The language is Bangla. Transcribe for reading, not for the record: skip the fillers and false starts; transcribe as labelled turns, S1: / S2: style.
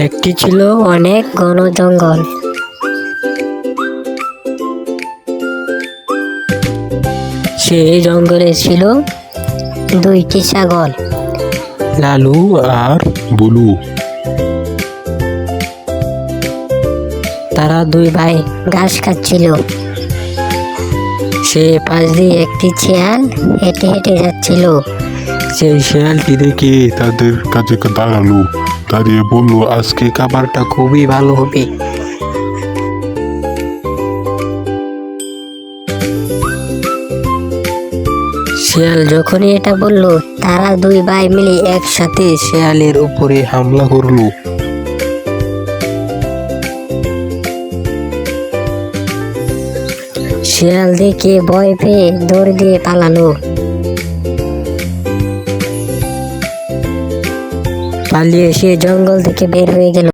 S1: একটি ছিল অনেক ঘন জঙ্গল। সেই জঙ্গলে ছিল দুইটি ছাগল,
S2: লালু আর বুলু।
S1: তারা দুই ভাই ঘাস খাচ্ছিল। সে পাশ দিয়ে একটি শিয়াল হেঁটে হেঁটে যাচ্ছিল।
S2: সেই শেয়ালটি দেখে তাদের কাছে দাঁড়ালো, দাঁড়িয়ে বলল, আজকে খাবারটা খুবই ভালো হবে।
S1: শিয়াল যখনই এটা বলল, তারা দুই ভাই মিলে একসাথে
S2: শেয়ালের উপরে হামলা করলো।
S1: শিয়াল দেখে ভয় পেয়ে দৌড় দিয়ে পালালো। পালিয়ে সে জঙ্গল থেকে বের হয়ে গেল।